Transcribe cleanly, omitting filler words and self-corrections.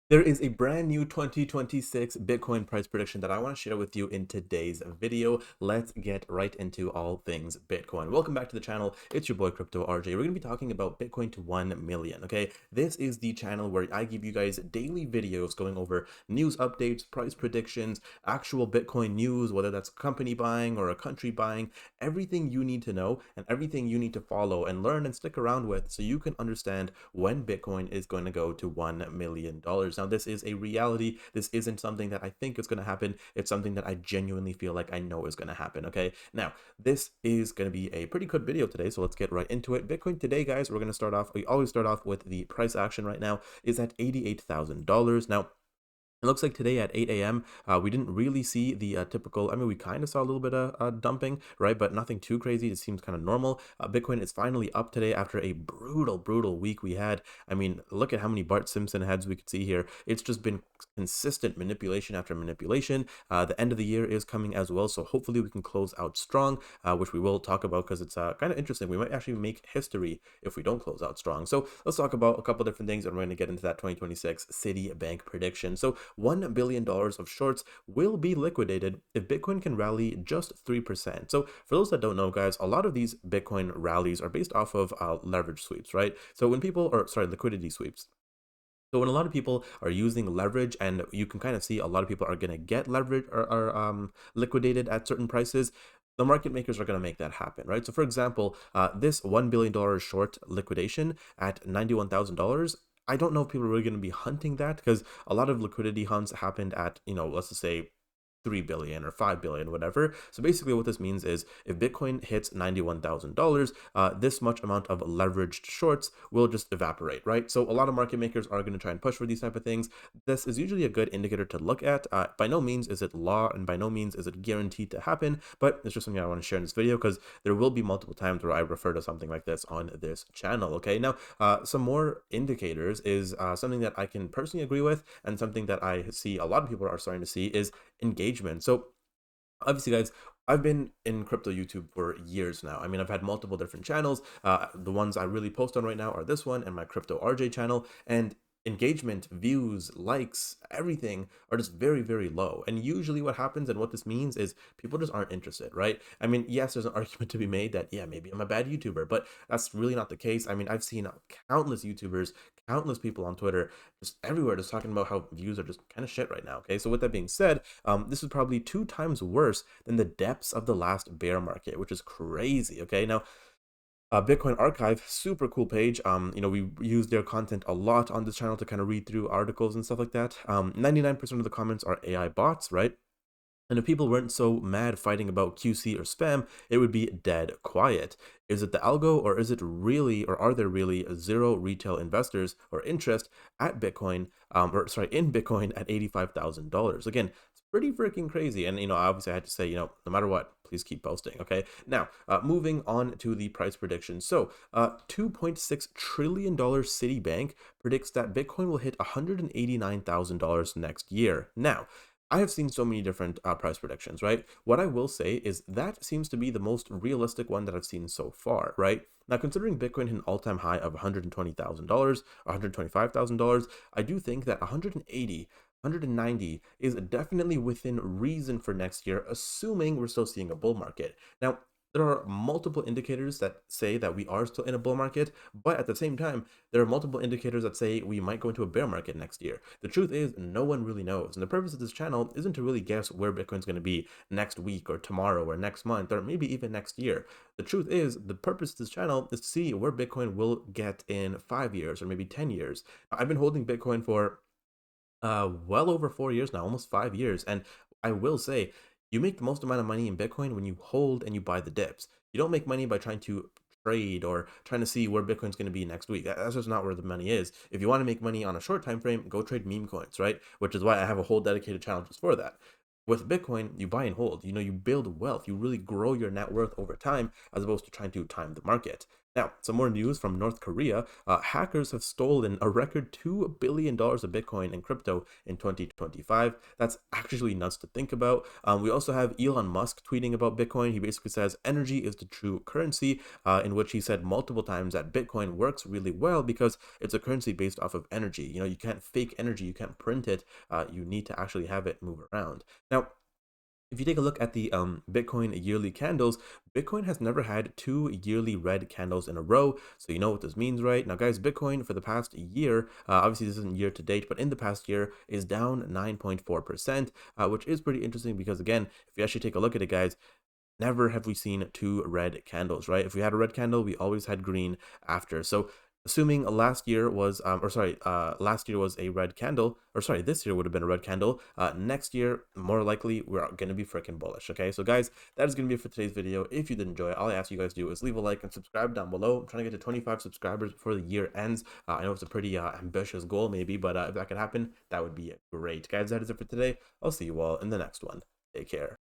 There is a brand new 2026 Bitcoin price prediction that I want to share with you in today's video. Let's get right into all things Bitcoin. Welcome back to the channel. It's your boy Crypto RJ. We're going to be talking about Bitcoin to 1 million. Okay, this is the channel where I give you guys daily videos going over news updates, price predictions, actual Bitcoin news, whether that's company buying or a country buying, everything you need to know and everything you need to follow and learn and stick around with so you can understand when Bitcoin is going to go to $1 million. Now, this is a reality. This isn't something that I think is going to happen. It's something that I genuinely feel like I know is going to happen. Okay. Now, this is going to be a pretty good video today. So let's get right into it. Bitcoin today, guys, we're going to start off. We always start off with the price action right now is at $88,000. Now, it looks like today at 8 a.m., we didn't really see the typical, I mean, we kind of saw a little bit of dumping, right? But nothing too crazy. It seems kind of normal. Bitcoin is finally up today after a brutal week we had. I mean, look at how many Bart Simpson heads we could see here. It's just been consistent manipulation after manipulation. The end of the year is coming as well. So hopefully we can close out strong, which we will talk about because it's kind of interesting. We might actually make history if we don't close out strong. So let's talk about a couple different things and we're going to get into that 2026 Citibank prediction. So $1 billion of shorts will be liquidated if Bitcoin can rally just 3%. So for those that don't know, guys, a lot of these Bitcoin rallies are based off of leverage sweeps, right? So when people, or sorry, liquidity sweeps. So when a lot of people are using leverage, and you can kind of see a lot of people are going to get leverage or liquidated at certain prices, the market makers are going to make that happen, right? So for example, this $1 billion short liquidation at $91,000, I don't know if people are really going to be hunting that because a lot of liquidity hunts happened at, let's just say 3 billion or 5 billion, whatever. So basically what this means is if Bitcoin hits $91,000, this much amount of leveraged shorts will just evaporate, right? So a lot of market makers are going to try and push for these type of things. This is usually a good indicator to look at. By no means is it law and by no means is it guaranteed to happen, but it's just something I want to share in this video because there will be multiple times where I refer to something like this on this channel. Okay, now some more indicators is something that I can personally agree with and something that I see a lot of people are starting to see is engagement. So obviously, guys, I've been in crypto YouTube for years now. I mean, I've had multiple different channels. The ones I really post on right now are this one and my Crypto RJ channel. And engagement, views, likes, everything are just very low. And usually what happens and what this means is people just aren't interested, right? I mean, yes, there's an argument to be made that, yeah, maybe I'm a bad YouTuber, but that's really not the case. I mean, I've seen countless YouTubers, countless people on Twitter, just everywhere, just talking about how views are just kind of shit right now. Okay, so with that being said, this is probably 2 times worse than the depths of the last bear market, which is crazy. Okay, now Bitcoin Archive, super cool page. We use their content a lot on this channel to kind of read through articles and stuff like that. 99% of the comments are AI bots, right? And if people weren't so mad fighting about QC or spam, it would be dead quiet. Is it the algo, or is it really, or are there really zero retail investors or interest at Bitcoin, in Bitcoin at $85,000? Again, it's pretty freaking crazy. And, obviously I had to say, no matter what, please keep posting. Okay. Now, moving on to the price prediction. So, $2.6 trillion Citibank predicts that Bitcoin will hit $189,000 next year. Now, I have seen so many different price predictions, right? What I will say is that seems to be the most realistic one that I've seen so far, right? Now, considering Bitcoin hit an all-time high of $120,000, $125,000, I do think that 190 is definitely within reason for next year, assuming we're still seeing a bull market. Now, there are multiple indicators that say that we are still in a bull market, but at the same time, there are multiple indicators that say we might go into a bear market next year. The truth is, no one really knows. And the purpose of this channel isn't to really guess where Bitcoin's going to be next week or tomorrow or next month or maybe even next year. The truth is, the purpose of this channel is to see where Bitcoin will get in 5 years or maybe 10 years. I've been holding Bitcoin for well over 4 years now, almost 5 years. And I will say, you make the most amount of money in Bitcoin when you hold and you buy the dips. You don't make money by trying to trade or trying to see where Bitcoin's going to be next week. That's just not where the money is. If you want to make money on a short time frame, go trade meme coins, right? Which is why I have a whole dedicated channel just for that. With Bitcoin, you buy and hold. You build wealth. You really grow your net worth over time as opposed to trying to time the market. Now, some more news from North Korea. Hackers have stolen a record $2 billion of Bitcoin and crypto in 2025. That's actually nuts to think about. We also have Elon Musk tweeting about Bitcoin. He basically says energy is the true currency, in which he said multiple times that Bitcoin works really well because it's a currency based off of energy. You know, you can't fake energy, you can't print it. You need to actually have it move around. Now, if you take a look at the Bitcoin yearly candles, Bitcoin has never had two yearly red candles in a row. So you know what this means, right? Now, guys, Bitcoin for the past year, obviously this isn't year to date, but in the past year is down 9.4%, which is pretty interesting because, again, if you actually take a look at it, guys, never have we seen two red candles, right? If we had a red candle, we always had green after. So assuming last year was last year was a red candle, or sorry, this year would have been a red candle, next year more likely we're gonna be freaking bullish. Okay, so guys, that is gonna be it for today's video. If you did enjoy it, all I ask you guys to do is leave a like and subscribe down below. I'm trying to get to 25 subscribers before the year ends. I know it's a pretty ambitious goal maybe, but if that could happen, that would be great. Guys, that is it for today. I'll see you all in the next one. Take care.